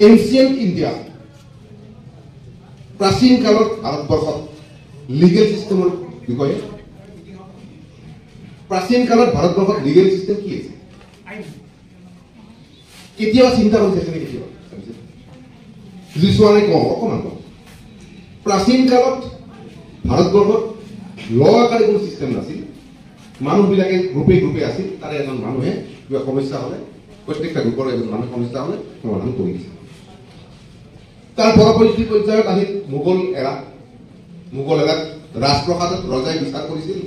ancient India প্ৰাচীন কালত ভাৰতবৰ্ষত লিগেল চিষ্টেমৰ বিষয়ে প্ৰাচীন কালত ভাৰতবৰ্ষত লিগেল চিষ্টেম কি আছে কেতিয়াবা চিন্তা কৰিছে কেতিয়াবা যিছোৱানে কওঁ অকণমান কওঁ প্ৰাচীন কালত ভাৰতবৰ্ষত ল আকাৰে কোনো চিষ্টেম নাছিল মানুহবিলাকে গ্ৰুপে গ্ৰুপে আছিল তাৰে এজন মানুহে কিবা সমস্যা হ'লে প্ৰত্যেকটা গ্ৰুপৰ এজন মানুহ সমস্যা হ'লে সমাধান কৰি দিছিল তাৰ পৰৱৰ্তী পৰ্যায়ত আহি মোগল এৰাত ৰাজপ্ৰসাদত ৰজাই বিচাৰ কৰিছিল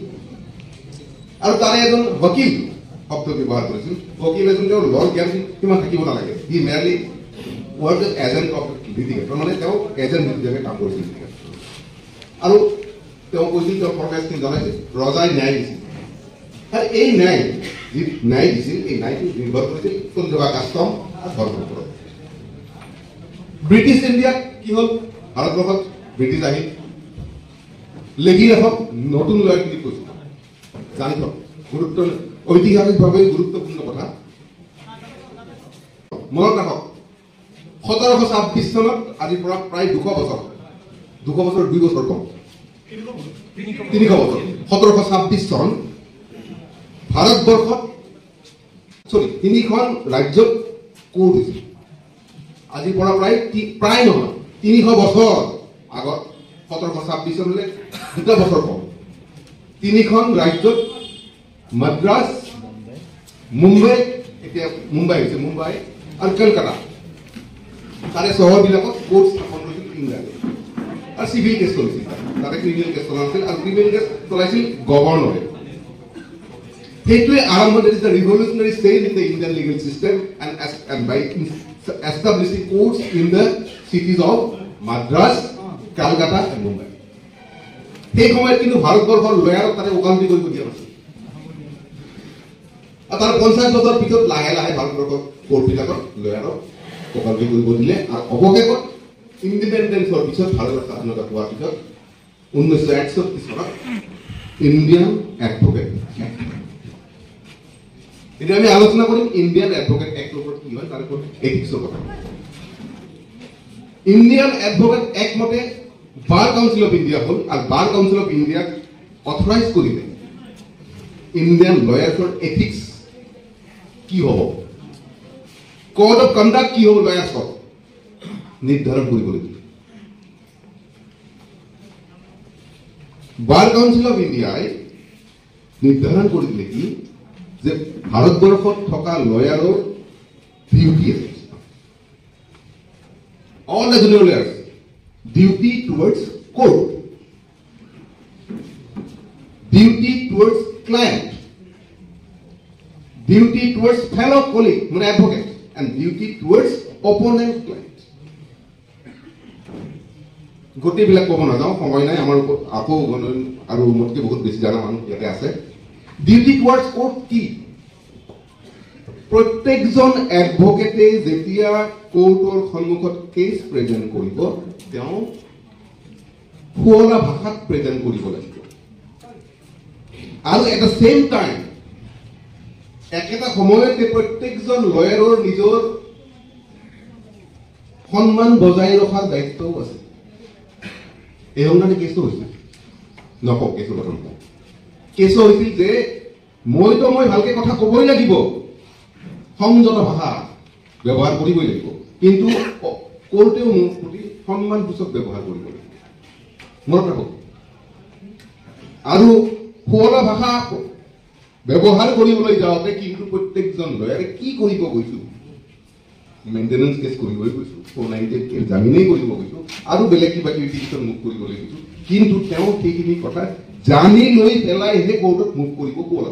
আৰু তাৰে এজন বকিল শব্দ ব্যৱহাৰ কৰিছিল বকিল এজন তেওঁৰ লৰ জ্ঞান কিমান থাকিব নালাগে হি মেয়াৰলি ৱৰ্ক এজেণ্ট অফ লিটিগেটৰ মানে তেওঁ এজেণ্ট হিচাপে কাম কৰিছিল আৰু তেওঁ কৈছিল তেওঁ প্ৰকাশখিনি জনাইছিল ৰজাই ন্যায় দিছিল আৰু এই ন্যায় দিছিল এই ন্যায়টো নিৰ্ভৰ কৰিছিল কোনজোপা কাষ্টম আৰু ধৰ্মৰ ওপৰত ব্ৰিটিছ ইণ্ডিয়াত কি হ'ল ভাৰতবৰ্ষত ব্ৰিটিছ আহি লেগি ৰাখক নতুন লয় বুলি কৈছিল জানি থক ঐতিহাসিকভাৱে গুৰুত্বপূৰ্ণ কথা মনত ৰাখক 1726 চনত আজিৰ পৰা প্ৰায় 200 বছৰ 2 বছৰ কম 300 বছৰ 1726 চন ভাৰতবৰ্ষত তিনিখন ৰাজ্যত কোড হৈছিল আজিৰ পৰা প্ৰায় নহয় 300 বছৰ আগত 1726 চনলৈ 2 বছৰ কম তিনিখন ৰাজ্যত মাদ্ৰাজ মুম্বাই এতিয়া মুম্বাই হৈছে মুম্বাই আৰু কলকাতা তাৰে চহৰবিলাকত কোৰ্ট স্থাপন কৰিছিল ইংৰাজে আৰু চিভিল কেছ চলিছিল তাতে ক্ৰিমিনেল কেছ চলা নাছিল আৰু ক্ৰিমিনেল কেছ চলাইছিল গভৰ্ণৰে সেইটোৱে আৰম্ভ দিছিল the revolutionary change in the Indian legal system and by establishing courts in the cities of Madras Kolkata and Mumbai সেই সময়ত কিন্তু ভাৰতবৰ্ষৰ লয়াৰক তাতে ওকালতি কৰিব দিয়া নাছিল আৰু তাৰ 50 বছৰ পিছত লাহে লাহে ভাৰতবৰ্ষৰ কোৰ্টবিলাকত লয়াৰক ওকালতি কৰিব দিলে আৰু অৱশেষত ইণ্ডিপেণ্ডেন্সৰ পিছত ভাৰতৰ স্বাধীনতা পোৱাৰ পিছত 1961 চনত ইণ্ডিয়ান এডভোকেট এতিয়া আমি আলোচনা কৰিম ইণ্ডিয়ান এডভোকেট এক্টৰ ওপৰত কি হয় তাৰ ওপৰত এথিক্সৰ কথা ইণ্ডিয়ান এডভোকেট এক্ট মতে বাৰ কাউন্সিল অফ ইণ্ডিয়া হ'ল আৰু বাৰ কাউন্সিল অফ ইণ্ডিয়াক অথৰাইজ কৰিলে ইণ্ডিয়ান লয়াৰ্ছৰ এথিক্স কি হ'ব কোড অফ কণ্ডাক্ট কি হ'ব লয়াৰ্ছক নিৰ্ধাৰণ কৰিবলৈ বাৰ কাউন্সিল অফ ইণ্ডিয়াই নিৰ্ধাৰণ কৰি দিলে কি যে ভাৰতবৰ্ষত থকা লয়াৰৰ ডিউটি আছে all the junior lawyers duty towards court duty towards client duty towards fellow colleague মানে advocate and duty towards opponent client গোটেইবিলাক ক'ব নাযাওঁ সময় নাই আমাৰ আকৌ আৰু মোতকৈ বহুত বেছি জানা মানুহ ইয়াতে আছে ডিউটি টুৱাৰ্ডছ কোৰ্ট কি প্ৰত্যেকজন এডভোকেটে যেতিয়া কোৰ্টৰ সন্মুখত কেছ প্ৰেজেণ্ট কৰিব তেওঁ শুৱলা ভাষাত প্ৰেজেণ্ট কৰিব লাগিব আৰু এট দ্য চেম টাইম একেটা সময়তে প্ৰত্যেকজন লয়াৰৰ নিজৰ সন্মান বজাই ৰখাৰ দায়িত্বও আছে এই সংক্ৰান্তি কেছটো হৈছিল নকওঁ কেছৰ কথা নকওঁ কেছ হৈছিল যে মই ভালকে কথা ক'বই লাগিব সংযত ভাষা ব্যৱহাৰ কৰিবই লাগিব কিন্তু কোৰ্টেও মোৰ প্ৰতি সন্মানসূচক ব্যৱহাৰ কৰিব লাগিব মনত ৰাখক আৰু শুৱলা ভাষা ব্যৱহাৰ কৰিবলৈ যাওঁতে কিন্তু প্ৰত্যেকজন লয়াৰে কি কৰিব গৈছো মেইনটেনেন্স কেছ কৰিবই গৈছো 498 কেছ জামিনেই কৰিব গৈছো আৰু বেলেগ কিবা কিবি পিটিশ্যন মুভ কৰিবলৈ গৈছো কিন্তু তেওঁ সেইখিনি কথা জানি লৈ পেলাইহে কোৰ্টত মুভ কৰিব কোৱা